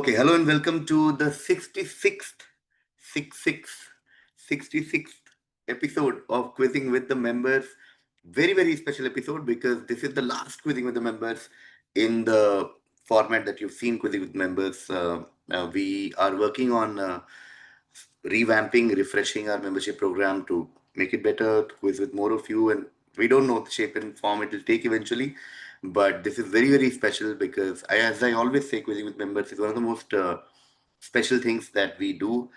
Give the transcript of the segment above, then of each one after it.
Okay, hello and welcome to the 66th, 66th episode of Quizzing with the Members. Very, very special episode because this is the last Quizzing with the Members in the format that you've seen Quizzing with Members. We are working on revamping, refreshing our membership program to make it better, to quiz with more of you. And we don't know the shape and form it will take eventually. But this is very, very special because, as I always say, quizzing with members is one of the most special things that we do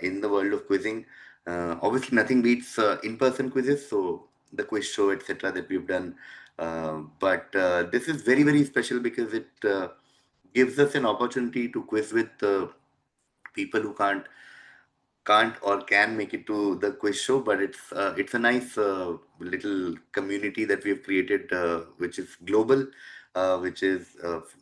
in the world of quizzing. Obviously, nothing beats in-person quizzes, so the quiz show, etc., that we've done. But this is very, very special because it gives us an opportunity to quiz with people who can't or can make it to the quiz show, but it's a nice little community that we've created, which is global, which is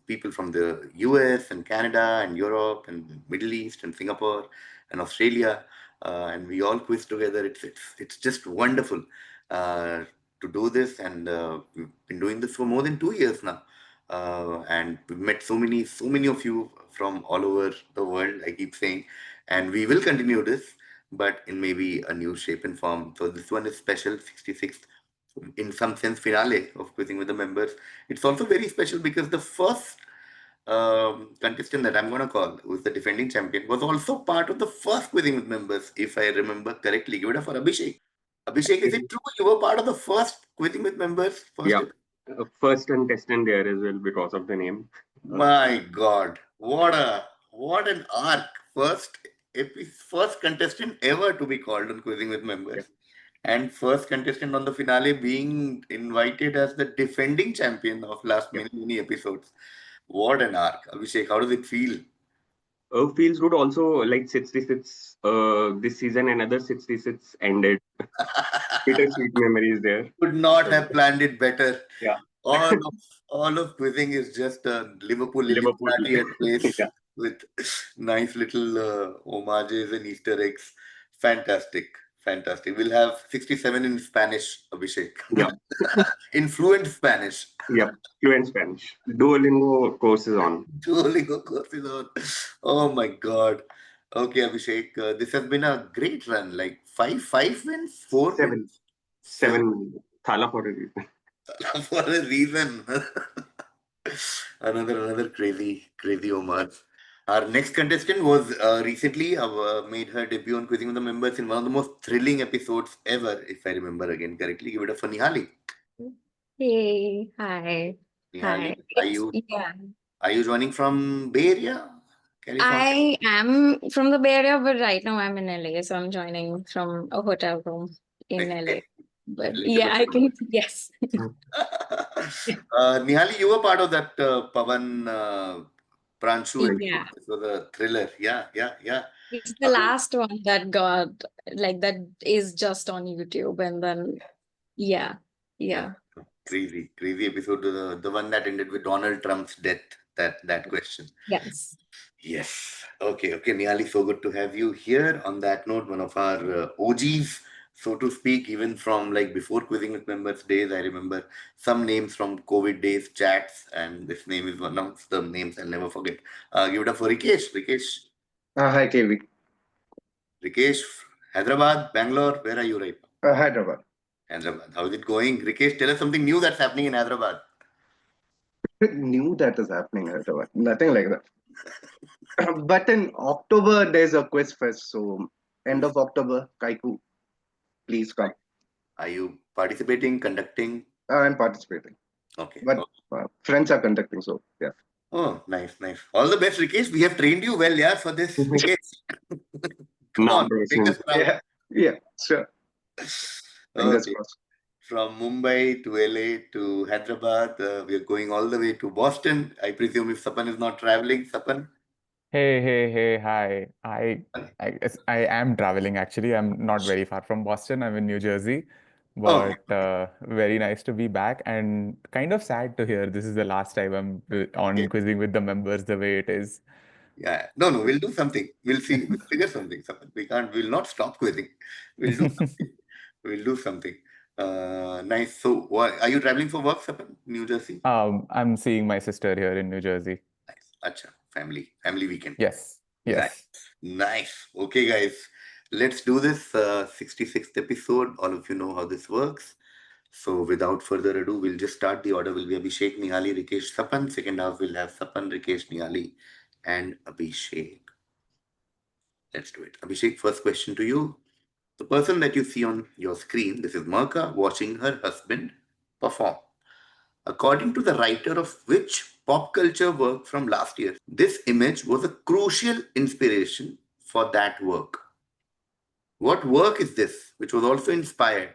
people from the US and Canada and Europe and Middle East and Singapore and Australia, and we all quiz together. It's just wonderful to do this, and we've been doing this for more than 2 years now. And we've met so many of you from all over the world, I keep saying, and we will continue this, but in maybe a new shape and form. So this one is special, 66th, in some sense, finale of Quizzing with the Members. It's also very special because the first contestant that I'm going to call, who's the defending champion, was also part of the first Quizzing with Members, if I remember correctly. Give it up for Abhishek. Abhishek, is it true you were part of the first Quizzing with Members? Yeah, first contestant there as well because of the name. My God, what an arc! First contestant ever to be called on Quizzing with Members, and first contestant on the finale being invited as the defending champion of last many episodes. What an arc, Abhishek! How does it feel? Feels good also, like 66 this season, another 66 ended. Bittersweet memories there. Could not have planned it better. Yeah. All of, all of quizzing is just a Liverpool Liverpool. Illuminati at place Yeah. with nice little homages and Easter eggs. Fantastic, fantastic. We'll have 67 in Spanish, Abhishek. Yeah. In fluent Spanish. Yeah. Fluent Spanish. Duolingo course is on. Duolingo course is on. Oh my God. Okay, Abhishek. This has been a great run. Like five wins, four wins. Seven. Thala for a reason. For a reason. another crazy homage. Our next contestant was recently made her debut on Quizzing with the Members in one of the most thrilling episodes ever, if I remember again correctly. Give it up for Nihali. Hey, hi. Nihali, Yeah. are you joining from Bay Area, California? I am from the Bay Area, but right now I'm in LA, so I'm joining from a hotel room in LA. But yeah, I can, yes. Nihali, you were part of that Pavan Pranshu. Yeah. This was a thriller. Yeah. It's the last one that got, like, that is just on YouTube, and then, yeah. Crazy episode. The one that ended with Donald Trump's death. That question. Yes. Okay, Nihali, so good to have you here. On that note, one of our OGs, so to speak, even from like before Quizzing with Members days, I remember some names from COVID days, chats, and this name is one of the names I'll never forget. Give it up for Rikesh. Hi, KV. Rikesh, Hyderabad, Bangalore, where are you right now? Hyderabad. How is it going? Rikesh, tell us something new that's happening in Hyderabad. New that is happening in Hyderabad. Nothing like that. But in October, there's a quiz fest. So, end of October, Kaiku, please come. Are you participating, conducting? I'm participating. Okay. But friends are conducting, so yeah. Oh, nice. All the best, Rikesh. We have trained you well, yeah, for this. Rikesh. Come on, take us proud. Yeah, sure. Okay. From Mumbai to LA to Hyderabad, we are going all the way to Boston. I presume if Sapan is not traveling, Sapan? Hey, hi. I guess I am traveling actually. I'm not very far from Boston. I'm in New Jersey. But very nice to be back, and kind of sad to hear this is the last time I'm on Quizzing with the Members the way it is. Yeah, no, we'll do something. We'll see. We'll figure something. We'll not stop quizzing. We'll do something. We'll do something. Nice. So, are you traveling for work, Sapan, New Jersey? I'm seeing my sister here in New Jersey. Nice. Acha, family weekend. Yes. Nice. Nice. Okay, guys. Let's do this 66th episode. All of you know how this works. So without further ado, we'll just start. The order will be Abhishek, Nihali, Rikesh, Sapan. Second half we'll have Sapan, Rikesh, Nihali, and Abhishek. Let's do it. Abhishek, first question to you. The person that you see on your screen, this is Marka watching her husband perform. According to the writer of which pop culture work from last year, this image was a crucial inspiration for that work. What work is this, which was also inspired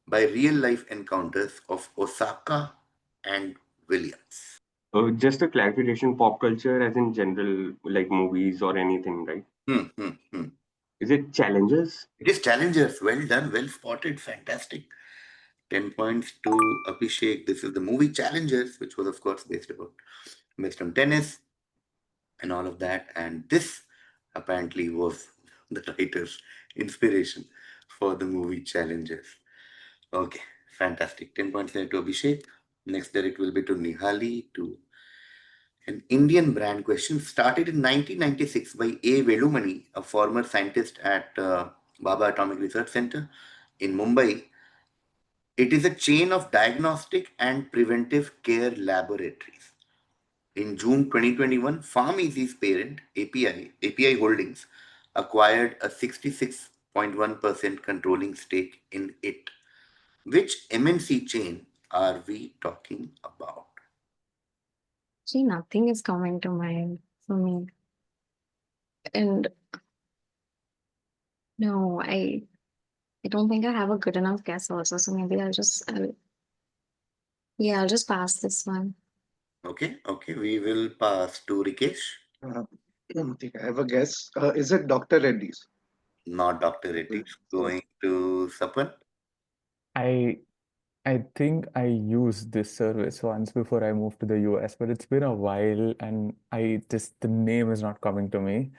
by real life encounters of Osaka and Williams? Just a clarification, pop culture as in general, like movies or anything, right? Hmm. Is it challenges? It is challengers. Well done, well spotted, fantastic. 10 points to Abhishek. This is the movie Challengers, which was, of course, based on tennis and all of that. And this apparently was the writer's inspiration for the movie Challengers. Okay, fantastic. 10 points there to Abhishek. Next direct will be to Nihali. To an Indian brand question started in 1996 by A. Velumani, a former scientist at Baba Atomic Research Center in Mumbai. It is a chain of diagnostic and preventive care laboratories. In June 2021, PharmEasy's parent, API Holdings, acquired a 66.1% controlling stake in it. Which MNC chain are we talking about? See, nothing is coming to mind for me. And no, I don't think I have a good enough guess also. So maybe I'll just pass this one. Okay, we will pass to Rikesh. I think I have a guess. Is it Dr. Reddy's? Not Dr. Reddy. Going to Sapan. I I think I used this service once before I moved to the US, but it's been a while and the name is not coming to me.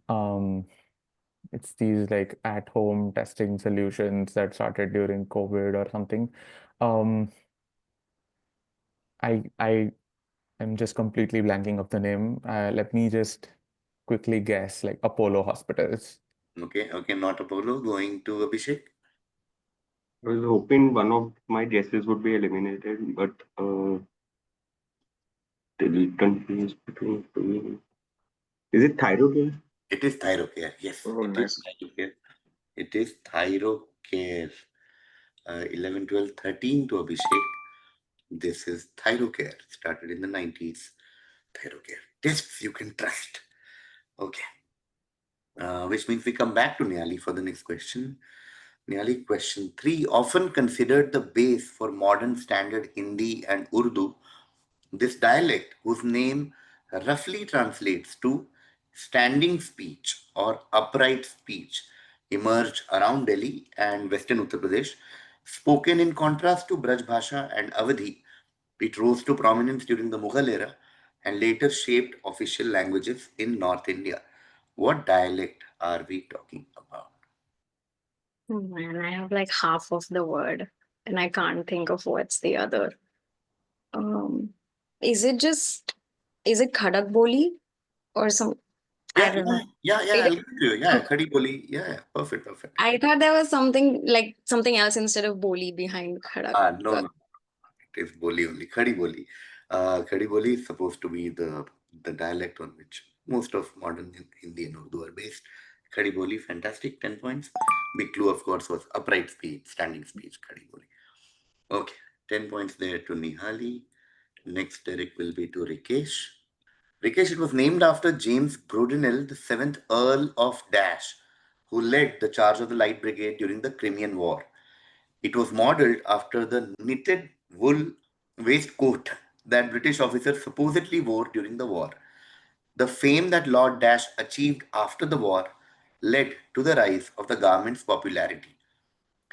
Um, it's these like at-home testing solutions that started during COVID or something. Um, I am just completely blanking of the name. Let me just quickly guess, like Apollo Hospitals. Okay, not Apollo. Going to Abhishek. I was hoping one of my guesses would be eliminated, but still confused between two. Is it Thyrocare? It is Thyrocare. Yes, Oh, it nice. is Thyrocare. It is Thyrocare. 11, 12, 13 to Abhishek. This is Thyrocare. Started in the 90s. Thyrocare. Tests you can trust. Okay. Which means we come back to Nihali for the next question. Nihali, question 3. Often considered the base for modern standard Hindi and Urdu, this dialect, whose name roughly translates to standing speech or upright speech, emerged around Delhi and western Uttar Pradesh. Spoken in contrast to Braj Bhasha and Awadhi, it rose to prominence during the Mughal era and later shaped official languages in North India. What dialect are we talking about? Oh man, I have like half of the word and I can't think of what's the other. Is it Khadak Boli or some? I don't know. Yeah, It- I'll give it to you. Yeah, Khadi Boli. Yeah, perfect. I thought there was something else instead of Boli behind Khadak. No. It is Boli only, Khadi Boli. Khadi Boli is supposed to be the dialect on which most of modern Hindi and Urdu are based. Khadi Boli, fantastic, 10 points. Big clue, of course, was upright speech, standing speech, Khadi Boli. Okay, 10 points there to Nihali. Next Derek will be to Rikesh. Rikesh, it was named after James Brudenell, the 7th Earl of Dash, who led the charge of the Light Brigade during the Crimean War. It was modeled after the knitted wool waistcoat that British officers supposedly wore during the war. The fame that Lord Dash achieved after the war led to the rise of the garment's popularity.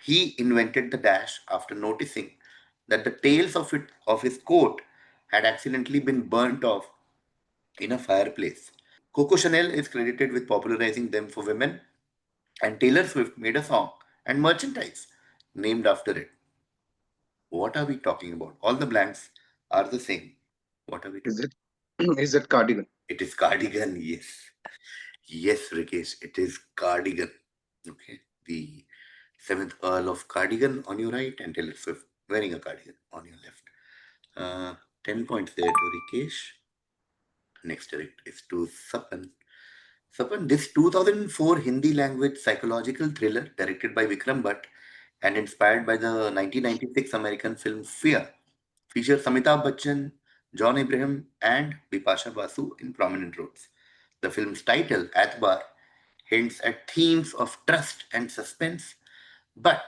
He invented the dash after noticing that the tails of his coat had accidentally been burnt off in a fireplace. Coco Chanel is credited with popularizing them for women, and Taylor Swift made a song and merchandise named after it. What are we talking about? All the blanks are the same. What are we talking Is it is it cardigan? It is cardigan, yes. Yes, Rikesh, it is cardigan. Okay. The 7th Earl of Cardigan on your right and Taylor Swift wearing a cardigan on your left. 10 points there to Rikesh. Next direct is to Sapan. Sapan, this 2004 Hindi language psychological thriller directed by Vikram Bhatt and inspired by the 1996 American film Fear features Amitabh Bachchan, John Abraham, and Bipasha Basu in prominent roles. The film's title, Atbar, hints at themes of trust and suspense, but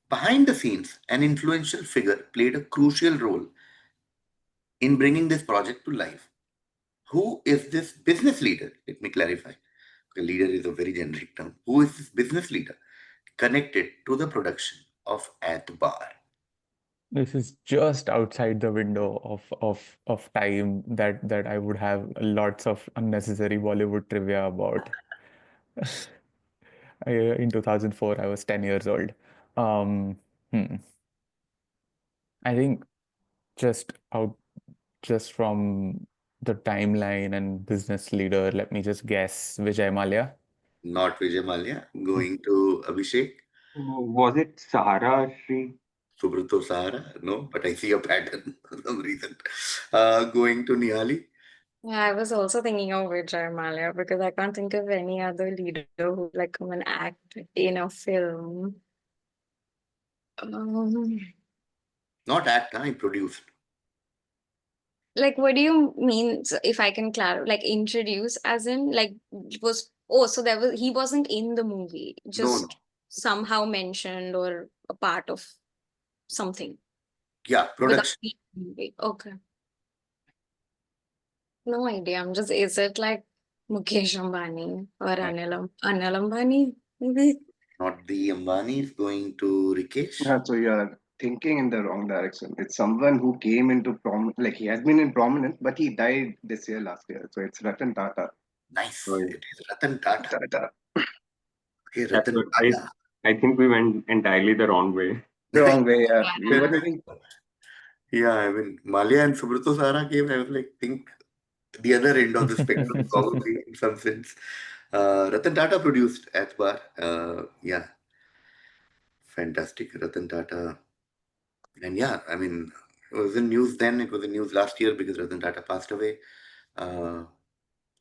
behind the scenes, an influential figure played a crucial role in bringing this project to life. Who is this business leader? Let me clarify. The leader is a very generic term. Who is this business leader connected to the production of Atbar? This is just outside the window of time that I would have lots of unnecessary Bollywood trivia about. In 2004, I was 10 years old. Um, hmm. I think just out just from the timeline and business leader, let me just guess Vijay Mallya. Not Vijay Mallya. Going to Abhishek. Was it Sahara Shri? Subrata Sahara? No, but I see a pattern for some reason. Going to Nihali. Yeah, I was also thinking of Vijay Mallya because I can't think of any other leader who like come and act in a film. Not act, I produced. Like, what do you mean? So if I can clarify, like introduce, as in like so there was he wasn't in the movie, No, just no. somehow mentioned or a part of something Yeah, without production. being in the movie. Okay, no idea. Is it like Mukesh Ambani or Anil Ambani? Maybe. Not the Ambanis. Going to Rikesh. Yeah, so you're thinking in the wrong direction. It's someone who came into like he has been in prominence, but he died this year, last year. So it's Ratan Tata. Nice. Oh, It is Ratan Tata. Tata. Okay, yeah, Ratan so Tata. I think we went entirely the wrong way. Wrong way. Yeah. We were Yeah. thinking, Yeah, I mean, Malia and Subrata Sahara came, I was like, think the other end of the spectrum, probably in some sense. Ratan Tata produced Atbar. Yeah, fantastic. Ratan Tata. And yeah, I mean, it was in news then, it was in news last year because Ratan Tata passed away. Uh,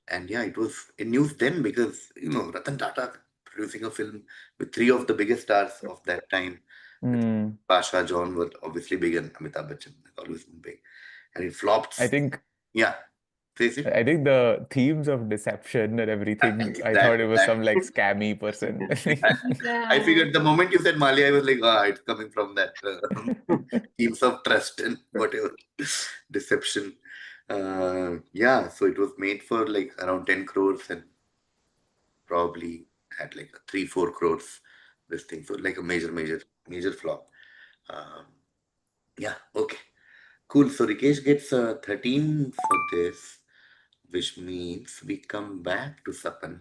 and yeah, it was in news then because, Ratan Tata producing a film with three of the biggest stars of that time. With Hmm. Pasha, John were obviously big, and Amitabh Bachchan has always been big. And it flopped. I think Yeah, face it. I think the themes of deception and everything, I thought it was some like scammy person. I Yeah. figured the moment you said Mali, I was like, it's coming from that themes of trust and whatever deception. Yeah, so it was made for like around 10 crores and probably had like 3-4 crores this thing. So like a major flop. Um, yeah, okay. Cool. So Rikesh gets 13 for this, which means we come back to Sapan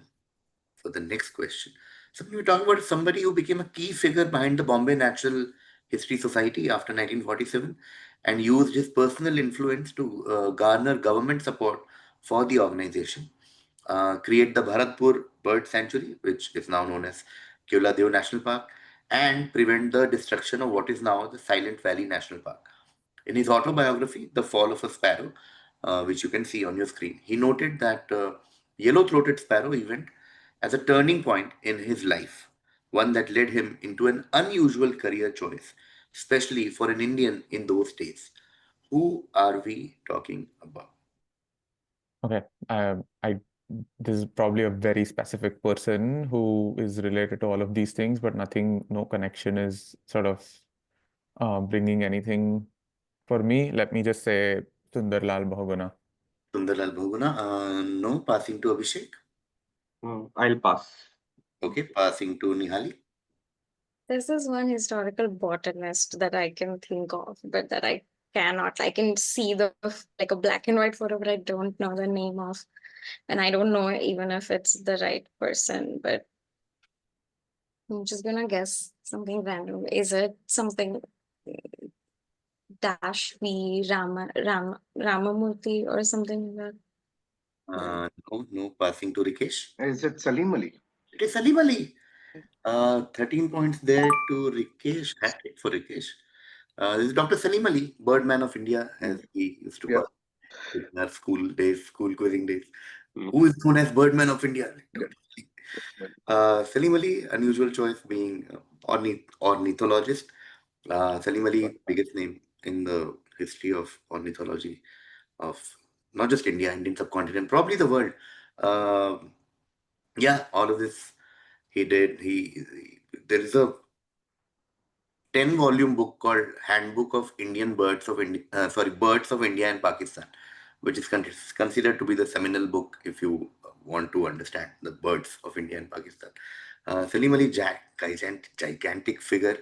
for the next question. So when we talk about somebody who became a key figure behind the Bombay Natural History Society after 1947 and used his personal influence to garner government support for the organization, create the Bharatpur Bird Sanctuary, which is now known as Keoladev National Park, and prevent the destruction of what is now the Silent Valley National Park. In his autobiography, The Fall of a Sparrow, which you can see on your screen, he noted that yellow-throated sparrow event as a turning point in his life, one that led him into an unusual career choice, especially for an Indian in those days. Who are we talking about? Okay, I this is probably a very specific person who is related to all of these things, but no connection is sort of bringing anything for me. Let me just say Sundarlal Bahuguna. Sundarlal Bhoguna? No, passing to Abhishek. I'll pass. Okay, passing to Nihali. This is one historical botanist that I can think of, but that I cannot. I can see like a black and white photo, but I don't know the name of, and I don't know even if it's the right person. But I'm just gonna guess something random. Is it something Dash V Ramamurthy or something like that? No, passing to Rikesh. Is it Salim Ali? It is Salim Ali. 13 points there to Rikesh. Hat trick for Rikesh. This is Dr. Salim Ali, Birdman of India, as he used to Yeah. call it in our school days, school quizzing days. Mm. Who is known as Birdman of India? Yeah. Salim Ali, unusual choice being ornithologist. Salim Ali, biggest name in the history of ornithology of not just India, Indian subcontinent, probably the world. Uh, yeah, all of this he did. There is a 10-volume book called Handbook of Indian Birds of India, Birds of India and Pakistan, which is considered to be the seminal book if you want to understand the birds of India and Pakistan. Salim Ali, gigantic figure.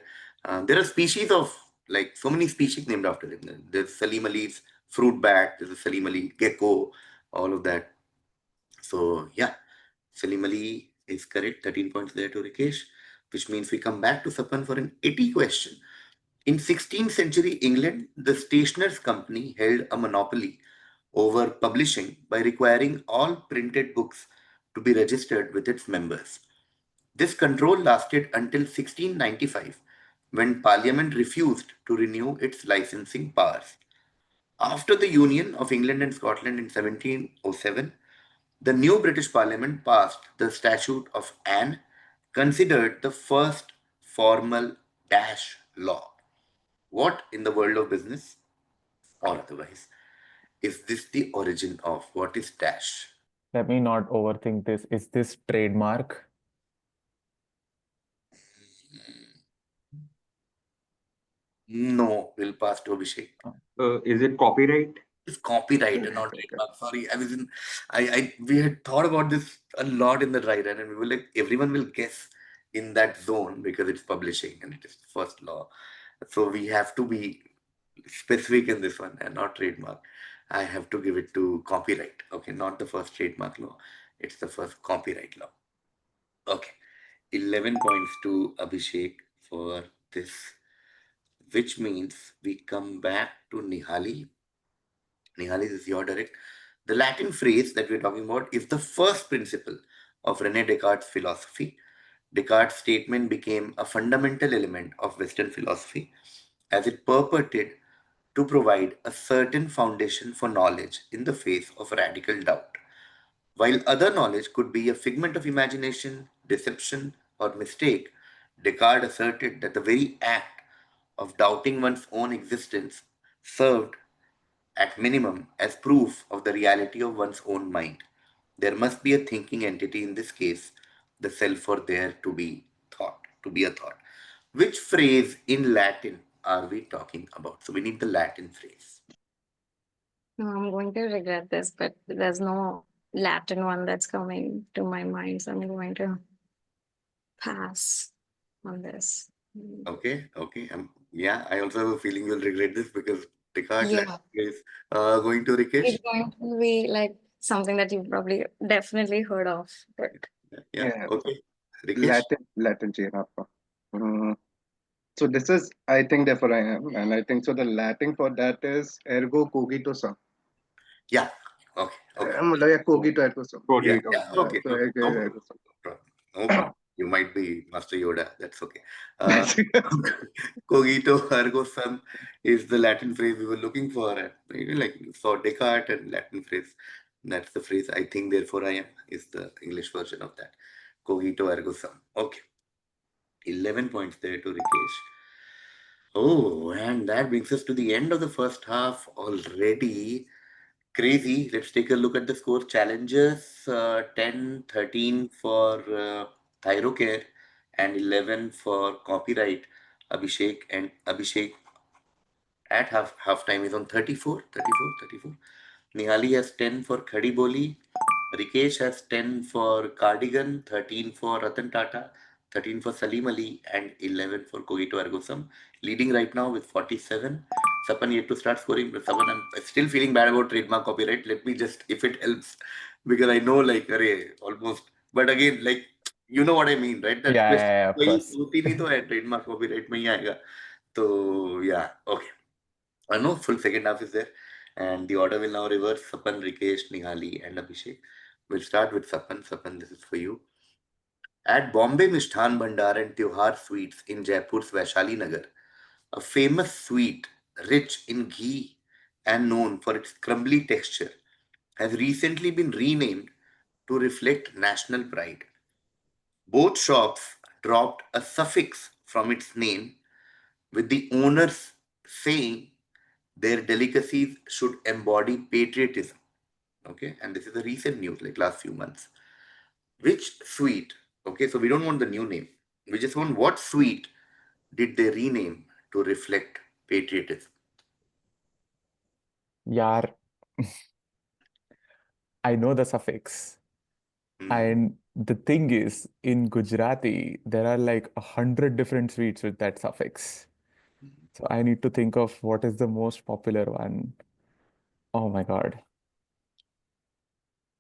There are species of like so many species named after him. There's Salim Ali's fruit bat. There's a Salim Ali gecko. All of that. So yeah, Salim Ali is correct. 13 points there to Rikesh, which means we come back to Sapan for an 80 question. In 16th century England, the Stationers' Company held a monopoly over publishing by requiring all printed books to be registered with its members. This control lasted until 1695, when Parliament refused to renew its licensing powers. After the Union of England and Scotland in 1707, the new British Parliament passed the Statute of Anne, considered the first formal dash law. What in the world of business or otherwise is this the origin of? What is dash? Let me not overthink this. Is this trademark? No, we'll pass to Abhishek. Is it copyright? It's copyright and not trademark. Sorry, we had thought about this a lot in the dry run, and we were like, everyone will guess in that zone because it's publishing and it is the first law. So we have to be specific in this one and not trademark. I have to give it to copyright. Okay, not the first trademark law. It's the first copyright law. Okay, 11 points to Abhishek for this, which means we come back to Nihali. Nihali, this is your direct. The Latin phrase that we're talking about is the first principle of Rene Descartes' philosophy. Descartes' statement became a fundamental element of Western philosophy as it purported to provide a certain foundation for knowledge in the face of radical doubt. While other knowledge could be a figment of imagination, deception, or mistake, Descartes asserted that the very act of doubting one's own existence served at minimum as proof of the reality of one's own mind. There must be a thinking entity, in this case, the self, for there to be thought, to be a thought. Which phrase in Latin are we talking about? So we need the Latin phrase. No, I'm going to regret this, but there's no Latin one that's coming to my mind, so I'm going to pass on this. Okay. Yeah, I also have a feeling you'll regret this because Descartes Yeah. Latin phrase. Going to Rikesh. It's going to be like something that you've probably definitely heard of, but Yeah. Okay. Rikesh. Latin Chinappa. So this is, I think, therefore I am, and I think so. The Latin for that is ergo cogito sum. Yeah. Okay. मतलब या cogito ergo sum. Cogito. Yeah. Okay. So No ergo problem. sum. No problem. You might be Master Yoda. That's okay. Cogito ergo sum is the Latin phrase we were looking for. And, like you saw Descartes and Latin phrase. That's the phrase. I think, therefore I am is the English version of that. Cogito ergo sum. Okay. 11 points there to Rikesh. Oh, and that brings us to the end of the first half already. Crazy. Let's take a look at the score. Challenges 10, 13 for Thyrocare and 11 for copyright. Abhishek at half time is on 34. Nihali has 10 for Khadi Boli. Rikesh has 10 for Cardigan, 13 for Ratan Tata, 13 for Salim Ali, and 11 for Cogito Ergo Sum. Leading right now with 47. Sapan yet to start scoring. But Sapan, I'm still feeling bad about trademark copyright. Let me just, if it helps, because I know like, array, almost. But again, like, you know what I mean, right? That Yeah, of कोई course. होती नहीं तो है trademark copyright में ही आएगा. तो yeah, okay. No, full second half is there. And the order will now reverse: Sapan, Rikesh, Nihali, and Abhishek. We'll start with Sapan. Sapan, this is for you. At Bombay Mishthan Bhandar and Tyohar Sweets in Jaipur's Vaishali Nagar, a famous sweet rich in ghee and known for its crumbly texture, has recently been renamed to reflect national pride. Both shops dropped a suffix from its name, with the owners saying their delicacies should embody patriotism. Okay, and this is a recent news, like last few months. Which sweet? Okay, so we don't want the new name. We just want what sweet did they rename to reflect patriotism? Yaar, I know the suffix. Hmm. And the thing is, in Gujarati, there are like 100 different sweets with that suffix. So I need to think of what is the most popular one. Oh my God.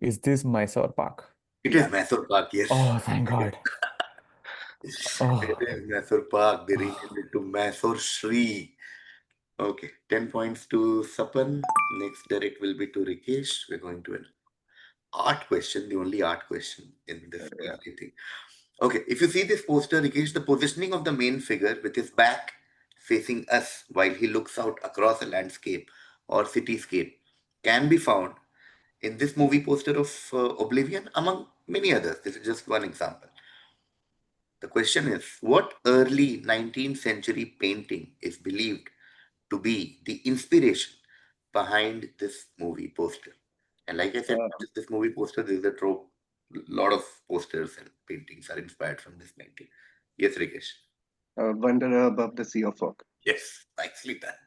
Is this Mysore Pak? It is Yeah. Mysore Pak, yes. Oh, thank God. It Oh, is Mysore Pak. They renamed it to Mysore Shri. Okay, 10 points to Sapan. Next direct will be to Rikesh. We're going to an art question, the only art question in this Yeah. entire thing. Okay, if you see this poster, Rikesh, the positioning of the main figure with his back facing us while he looks out across a landscape or cityscape can be found in this movie poster of Oblivion, among many others. This is just one example. The question is, what early 19th century painting is believed to be the inspiration behind this movie poster? And like I said, Uh, not just this movie poster, there is a trope. A lot of posters and paintings are inspired from this painting. Yes, Rikesh. Wanderer above the sea of fog. Yes, nicely done.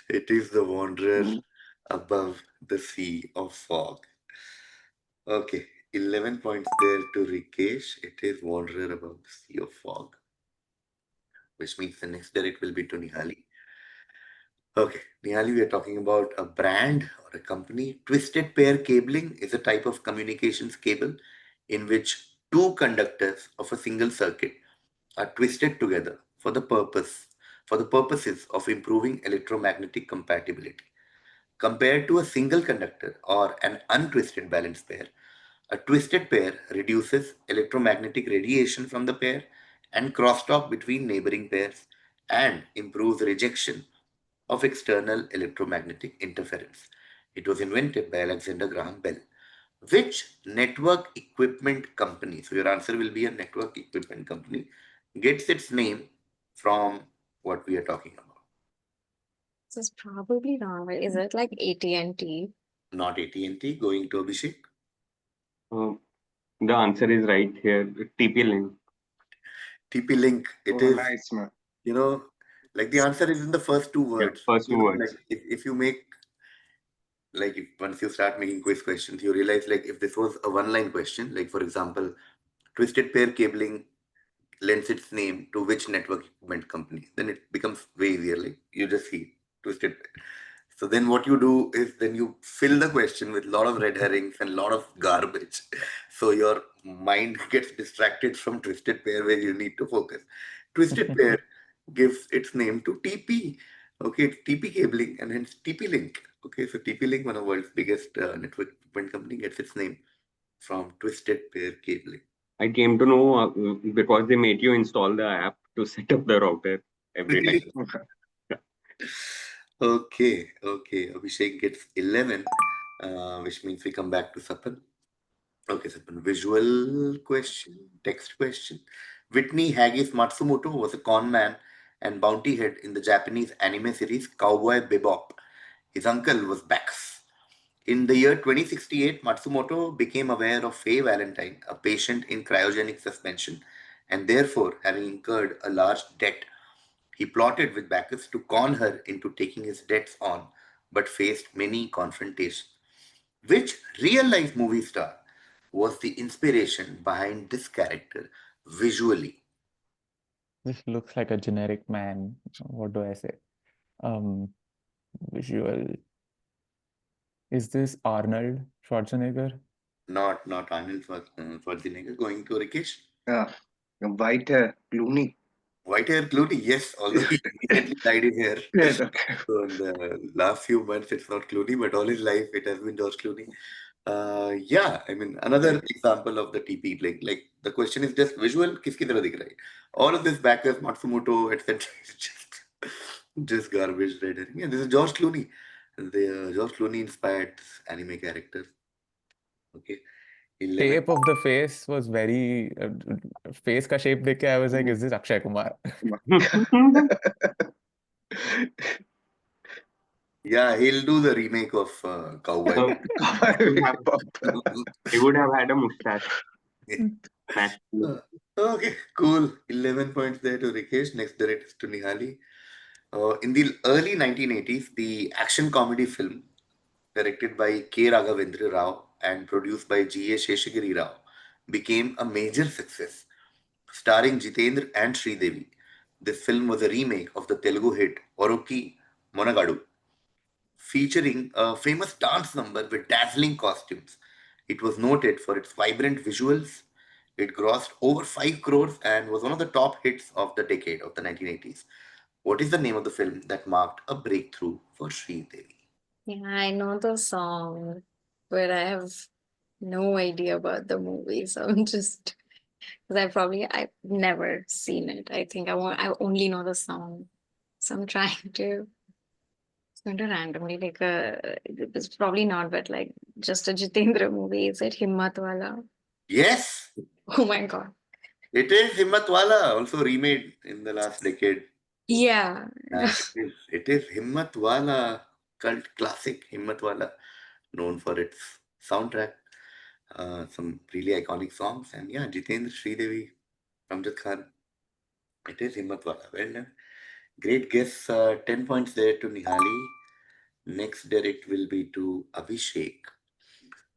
It is the wanderer Mm. above the sea of fog. Okay, 11 points there to Rikesh. It is wanderer above the sea of fog, which means the next direct will be to Nihali. Okay, Nihali, we are talking about a brand or a company. Twisted pair cabling is a type of communications cable in which two conductors of a single circuit are twisted together for the purposes of improving electromagnetic compatibility. Compared to a single conductor or an untwisted balance pair, a twisted pair reduces electromagnetic radiation from the pair and crosstalk between neighboring pairs and improves rejection of external electromagnetic interference. It was invented by Alexander Graham Bell. Which network equipment company, so your answer will be a network equipment company, gets its name from what we are talking about? This is probably wrong, but is it like AT&T? Not AT&T, going to Abhishek. Uh, the answer is right here. TP Link. TP Link, it Oh, is, nice, man. you know, like the answer is in the first two Yeah, words. first You two know, words. like if you make, like if once you start making quiz questions, you realize like if this was a one-line question, like for example, twisted pair cabling lends its name to which network equipment company, then it becomes way easier. Like you just see twisted. So then what you do is then you fill the question with a lot of red herrings and a lot of garbage. So your mind gets distracted from twisted pair where you need to focus. Twisted pair gives its name to TP. Okay, it's TP cabling and hence TP Link. Okay, so TP Link, one of the world's biggest network equipment company, gets its name from twisted pair cabling. I came to know because they made you install the app to set up the router every time. Really? Okay, okay. Abhishek gets 11, which means we come back to Sapan. Okay, Sapan. Visual question, text question. Whitney Haggis Matsumoto was a con man and bounty head in the Japanese anime series Cowboy Bebop. His uncle was Bax. In the year 2068, Matsumoto became aware of Faye Valentine, a patient in cryogenic suspension, and therefore having incurred a large debt. He plotted with Bacchus to con her into taking his debts on, but faced many confrontations. Which real life movie star was the inspiration behind this character visually? This looks like a generic man. What do I say? Um, Visual. Is this Arnold Schwarzenegger? Not Arnold Schwarzenegger. Going to Rikesh. Yeah. White hair, Clooney. White hair Clooney, yes, although he recently dyed his hair. Yes, okay. So in the last few months, it's not Clooney, but all his life it has been George Clooney. Yeah, I mean, another example of the TP. Like the question is just visual, kiski tarah dikh raha hai? All of this backers, Matsumoto, etc. is just garbage red herring. Yeah, this is George Clooney. The George Clooney inspired anime character. Okay, 11. Shape of the face was very face ka shape dekh ke I was like, is this Akshay Kumar? Yeah, he'll do the remake of Cowboy. He would have had a mustache. Okay, cool. 11 points there to Rikesh. Next direct is to Nihali. In the early 1980s, the action comedy film directed by K. Raghavendra Rao and produced by G. A. Sheshagiri Rao became a major success, starring Jitendra and Sridevi. This film was a remake of the Telugu hit Oroki Monagadu, featuring a famous dance number with dazzling costumes. It was noted for its vibrant visuals. It grossed over 5 crores and was one of the top hits of the decade of the 1980s. What is the name of the film that marked a breakthrough for Sridevi? Yeah, I know the song, but I have no idea about the movie. So I'm just because I've never seen it. I think I only know the song. So I'm trying to it's going to randomly like it's probably not, but like just a Jitendra movie. Is it Himmat Wala? Yes, Oh my god. it is Himmat Wala, also remade in the last decade. Yeah. It is Himmat Wala, cult classic Himmat Wala, known for its soundtrack, some really iconic songs, and yeah, Jitendra, Sridevi, Ramjit Khan. It is Himmat Wala. Well done. Great guess. 10 points there to Nihali. Next direct will be to Abhishek.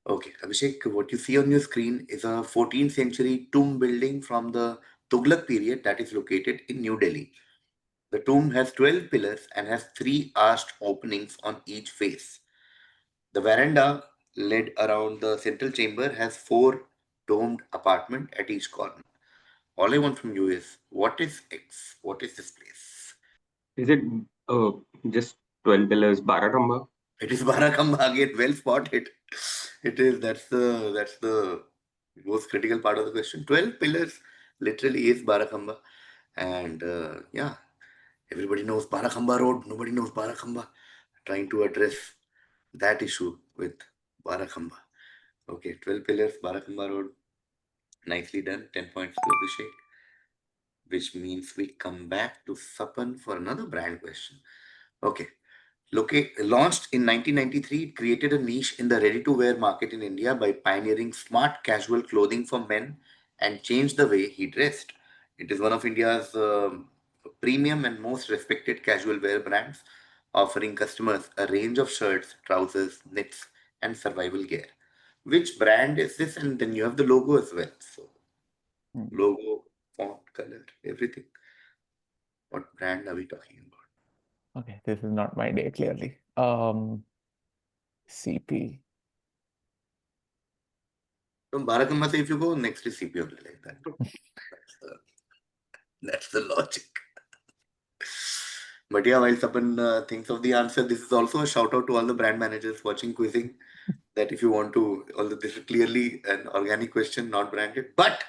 Okay, Abhishek, what you see on your screen is a 14th century tomb building from the Tughlaq period that is located in New Delhi. The tomb has 12 pillars and has 3 arched openings on each face. The veranda led around the central chamber has 4 domed apartments at each corner. All I want from you is what is X? What is this place? Is it just 12 pillars, Barakamba? It is Barakamba again. Well spotted. It is. That's the most critical part of the question. 12 pillars literally is Barakamba, and yeah, everybody knows Barakamba Road. Nobody knows Barakamba. Trying to address that issue with Barakamba. Okay, 12 pillars, Barakamba Road. Nicely done. 10 points to Abhishek, which means we come back to Sapan for another brand question. Okay. Launched in 1993, it created a niche in the ready-to-wear market in India by pioneering smart casual clothing for men and changed the way he dressed. It is one of India's premium and most respected casual wear brands, offering customers a range of shirts, trousers, knits, and survival gear. Which brand is this? And then you have the logo as well. So, logo, font, color, everything. What brand are we talking about? Okay, this is not my day, clearly. CP. From Barakamba, if you go, next is CP only like that. That's the logic. But yeah, while Sapan thinks of the answer, this is also a shout out to all the brand managers watching quizzing. That if you want to, although this is clearly an organic question, not branded, but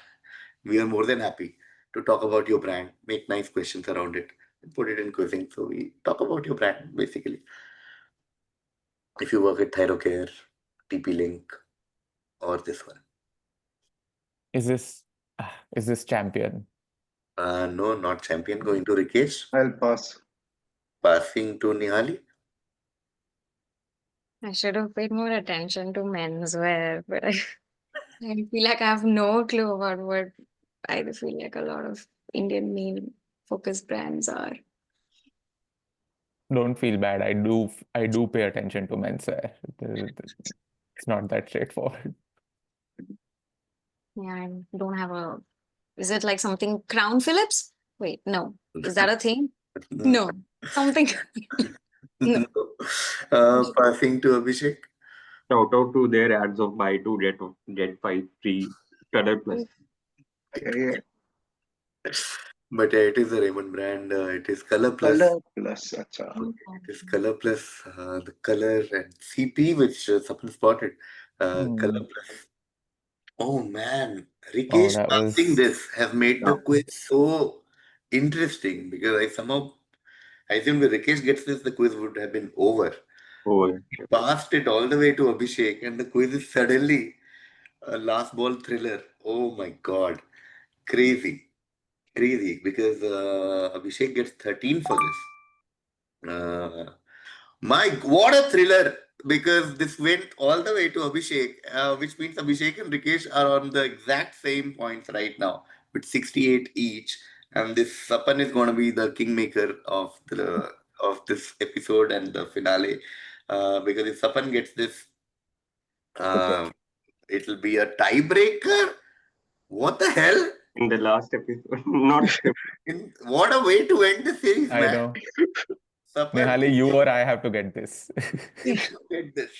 we are more than happy to talk about your brand, make nice questions around it, and put it in quizzing. So we talk about your brand basically. If you work at Thyrocare, TP Link, or this one. Is this champion? No, not champion. Going to Rikesh. I'll pass. Passing to Nihali. I should have paid more attention to menswear, but I feel like I have no clue about what I feel like a lot of Indian male focused brands are. Don't feel bad. I do pay attention to menswear. It's not that straightforward. Yeah, I don't have a. Is it like something Crown Phillips? Wait, no. Is that a thing? No. Something. No. Passing to Abhishek. Shout out to their ads of buy 2 get 5 free Studded Plus. Yeah. But it is a Raymond brand. It is Color Plus. Color plus. Acha. It is Color Plus. The color and CP, which Sapan spotted. Color Hmm. Plus. Oh man, Oh, Rikesh that passing was this has made the Yeah. quiz so interesting because I assume if Rikesh gets this, the quiz would have been over. Oh, He passed it all the way to Abhishek, and the quiz is suddenly a last ball thriller. Oh my God, crazy, crazy! Because Abhishek gets 13 for this. What a thriller! Because this went all the way to Abhishek, which means Abhishek and Rikesh are on the exact same points right now with 68 each. And this Sapan is going to be the kingmaker of this episode and the finale. Because if Sapan gets this, uh, it'll be a tiebreaker. What the hell? in the last episode, not What a way to end the series, I man. know. Sapan, Nihali, you or I have to get this. look at this.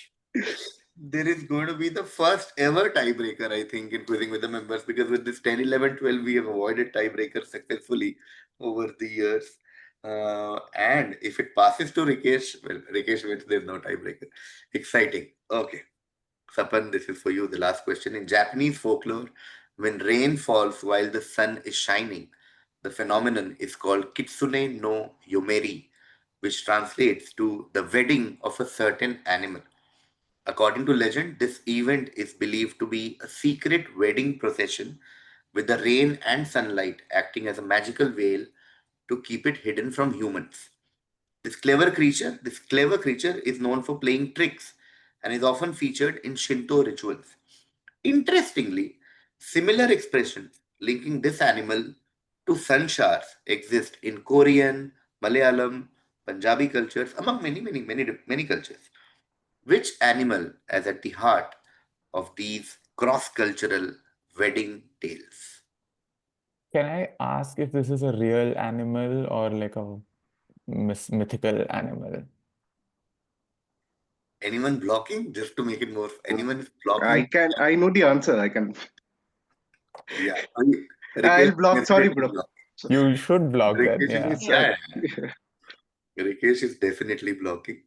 There is going to be the first ever tiebreaker, I think, in quizzing with the members because with this 10, 11, 12, we have avoided tiebreakers successfully over the years. And if it passes to Rikesh, well, Rikesh wins, there's no tiebreaker. Exciting. Okay. Sapan, this is for you. The last question. In Japanese folklore, when rain falls while the sun is shining, the phenomenon is called Kitsune no Yomeri, which translates to the wedding of a certain animal. According to legend, this event is believed to be a secret wedding procession with the rain and sunlight acting as a magical veil to keep it hidden from humans. This clever creature is known for playing tricks and is often featured in Shinto rituals. Interestingly, similar expressions linking this animal to sun showers exist in Korean, Malayalam, Punjabi cultures, among many cultures. Which animal is at the heart of these cross-cultural wedding tales? Can I ask if this is a real animal or like a mythical animal? Anyone blocking? Just to make it more, anyone is blocking? I know the answer. I can. Yeah. I'll Rikesh block. Sorry, definitely bro. block. So, You should block then, Rikesh yeah. is it's yeah. Rikesh is definitely blocking.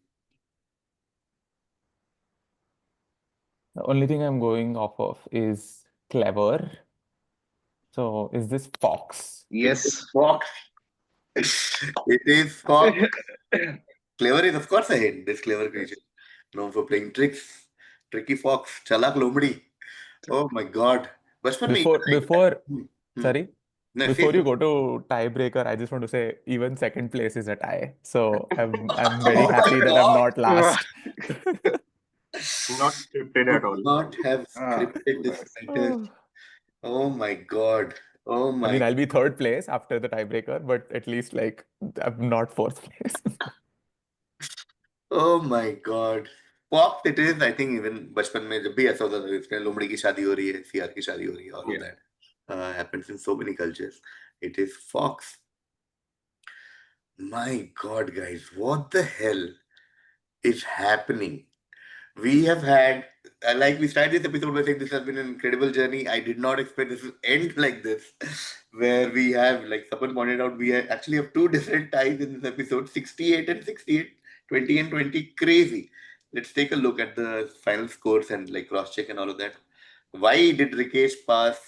The only thing I'm going off of is clever. So is this fox? It is yes. fox. It is fox. Clever is of course a hint. This clever creature, known for playing tricks. Tricky fox, chalak lomdi. Oh my God. बचपन में Before even before Hmm. sorry, No, before say. you go to tiebreaker, I just want to say even second place is a tie. So I'm very Oh my happy that I'm God. not last. not scripted at Could all. not have Ah, scripted this better. Oh. Oh my God. Oh I my. mean, I'll be third place after the tiebreaker, but at least like I'm not fourth place. Oh my God. Pop it is, I think even बचपन में जब भी ऐसा होता था इसमें लोमड़ी की शादी हो रही है सीआर की शादी हो रही है all of Yeah. that happens in so many cultures. It is fox. My God, guys, what the hell is happening? We have had, like we started this episode by saying this has been an incredible journey. I did not expect this to end like this, where we have, like someone pointed out, actually have two different ties in this episode 68 and 68, 20 and 20. Crazy. Let's take a look at the final scores and like cross check and all of that. Why did Rikesh pass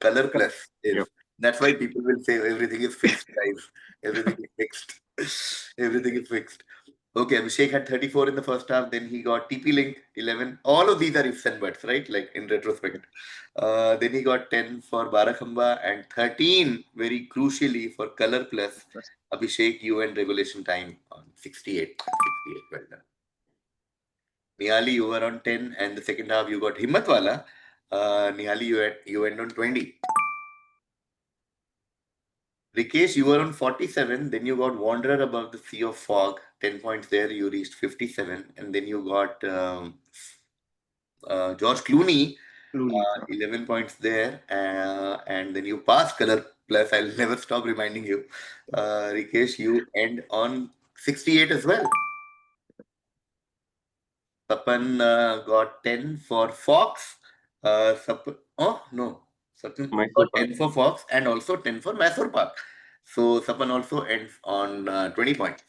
Color Plus? Yeah. That's why people will say everything is fixed, guys. Everything is fixed. Everything is fixed. Okay, Abhishek had 34 in the first half, then he got TP Link 11. All of these are ifs and buts, right? Like in retrospect. Then he got 10 for Barakhamba and 13, very crucially, for Color Plus. Abhishek, you and regulation time on 68. 68, well done. Nihali, you were on 10, and the second half you got Himmatwala. Nihali, you went on 20. Rikesh, you were on 47, then you got Wanderer Above the Sea of Fog, 10 points there, you reached 57, and then you got George Clooney, Clooney. 11 points there, and then you pass Color Plus. I'll never stop reminding you. Rikesh, you end on 68 as well. Sapan got 10 for Fox. Oh, no. Sapan Mysore got 10 for Fox and also 10 for Mysore Park. So Sapan also ends on 20 points.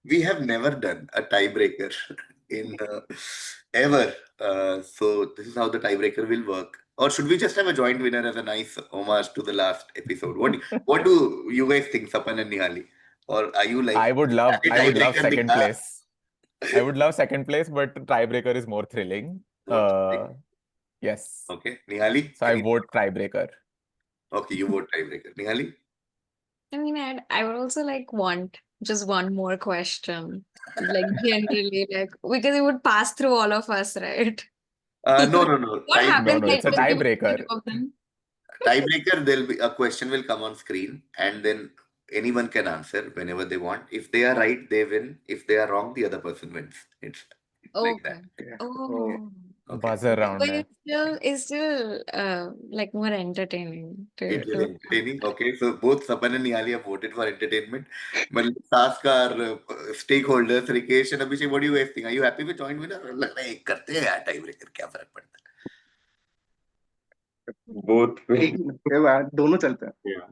We have never done a tiebreaker in ever. So this is how the tiebreaker will work. Or should we just have a joint winner as a nice homage to the last episode? What do you guys think, Sapan and Nihali? Or are you like I would love tiebreaker second place. I would love second place, but tiebreaker is more thrilling. More thrilling. Yes. Okay, Nihali? So I vote tiebreaker. Okay, you vote tiebreaker. Nihali? I mean, I would also like want just one more question. Like generally, like because it would pass through all of us, right? No. What happens No, like it's a when you tiebreaker. two of them? Tiebreaker, there'll be a question will come on screen, and then anyone can answer whenever they want. If they are right, they win. If they are wrong, the other person wins. It's like that. Okay. Yeah. Oh. Okay. Buzzer round. But है. it's still like more entertaining It is to entertaining. Okay, so both Sapan and Nihali have voted for entertainment. But let's ask our stakeholders, Rikesh and Abhishek, what do you guys think? Are you happy with joint winner? लग रहा है एक करते हैं यार tiebreaker, क्या फर्क पड़ता है? both way. दोनों चलते हैं. Yeah.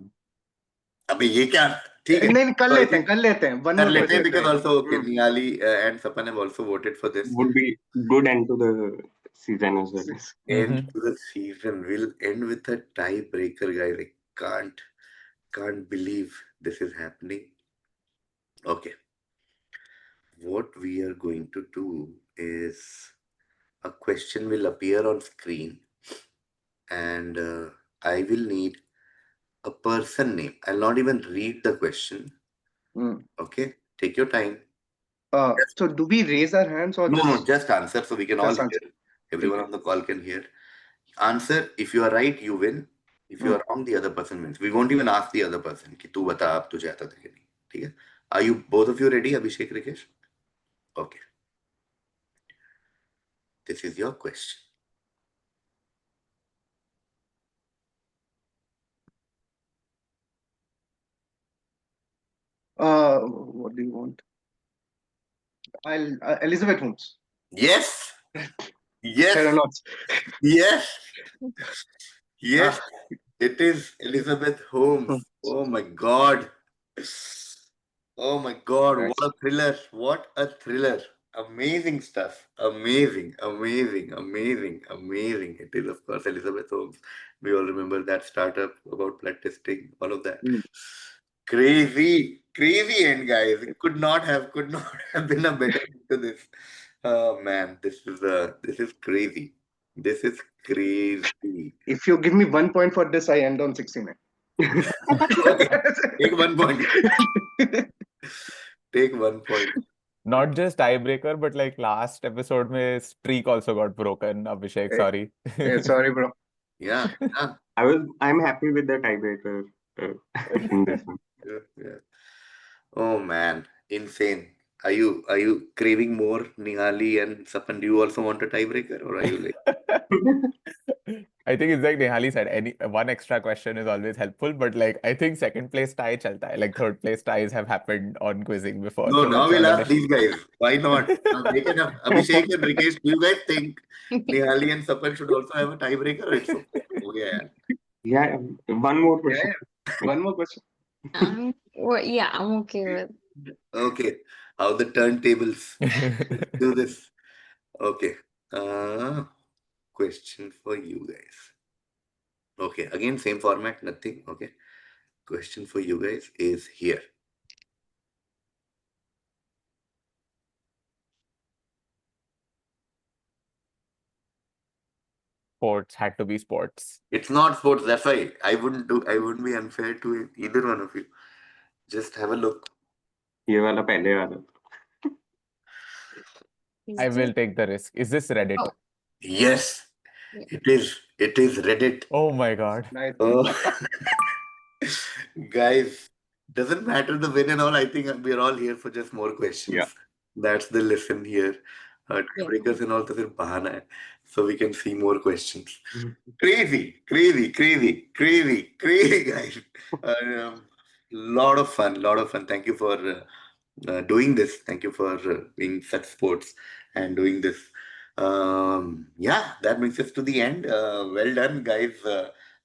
अबे ये क्या? ठीक है. नहीं कर So I लेते हैं think कर लेते हैं. One कर more लेते हैं question. because also okay, Nihali and Sapan have also voted for this. Would be good end to the season as well. End to the season. We'll end with a tiebreaker, guys. I can't believe this is happening. Okay. What we are going to do is a question will appear on screen, and I will need a person name. I'll not even read the question. Okay. Take your time. So do we raise our hands or No, just answer so we can all Just hear. answer. Everyone on the call can hear. Answer. If you are right, you win. If you are wrong, the other person wins. We won't even ask the other person कि तू बता अब तुझे आता था कि नहीं. ठीक है? Are you both of you ready, Abhishek, Rikesh? Okay. This is your question. what do you want? I'll Elizabeth Holmes. Yes. Yes. Aeronauts. Yes. Yes. It is Elizabeth Holmes. Oh my God. Oh my God. Nice. What a thriller. What a thriller. Amazing stuff. Amazing. It is, of course, Elizabeth Holmes. We all remember that startup about blood testing, all of that. Crazy end, guys. It could not have been a better end to this. Oh man, this is crazy. This is crazy. If you give me 1 point for this, I end on 69. Okay, take 1 point. Take 1 point. Not just tiebreaker, but like last episode mein streak also got broken. Abhishek, sorry. Yeah, sorry, bro. Yeah. I'm happy with the tiebreaker in this one. Yeah. Oh man, insane. Are you craving more, Nihali and Sapan? Do you also want a tiebreaker, or are you like? I think it's like Nihali said, any one extra question is always helpful, but like I think second place tie chalta hai. Like third place ties have happened on quizzing before. No, so now it's we'll all ask these guys. Why not? They can have Abhishek and Rikesh. Do you guys think Nihali and Sapan should also have a tiebreaker? Or it's okay. Oh, yeah. Yeah, one more question. Yeah. One more question. yeah, I'm okay with. Okay. How the turntables do this. Okay. Question for you guys. Okay. Again, same format, nothing. Okay. Question for you guys is here. Sports had to be sports. It's not sports. That's why I wouldn't be unfair to either one of you. Just have a look. ये वाला पहले वाला. I will take the risk. Is this Reddit? Oh. Yes, it is. It is Reddit. Oh my God. Nice. Guys, doesn't matter the win and all. I think we're all here for just more questions. Yeah. That's the lesson here. Breakers and all, to fir bahana hai. So we can see more questions. Crazy, guys. Lot of fun. Thank you for doing this. Thank you for being such sports and doing this. Yeah, that brings us to the end. Well done, guys.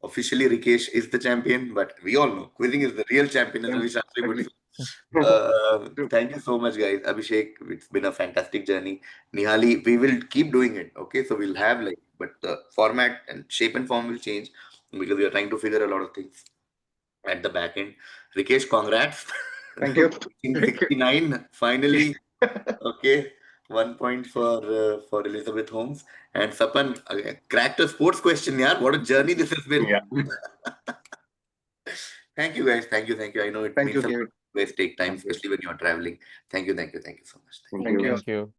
Officially, Rikesh is the champion, but we all know quizzing is the real champion, as Yeah, Ravi Shastri would agree. say. True. Thank you so much, guys. Abhishek, it's been a fantastic journey. Nihali, we will keep doing it. Okay, so we'll have like, but the format and shape and form will change because we are trying to figure a lot of things at the back end. Rikesh, congrats. Thank you. In Thank you. 69, finally. Okay, 1 point for Elizabeth Holmes. And Sapan cracked a sports question, yeah. What a journey this has been. Yeah. Thank you, guys. Thank you, thank you. I know it Thank means you, a lot. David. You guys take time, Thank you. especially when you're traveling. Thank you, thank you, thank you so much. Thank Thank you. you. Thank you.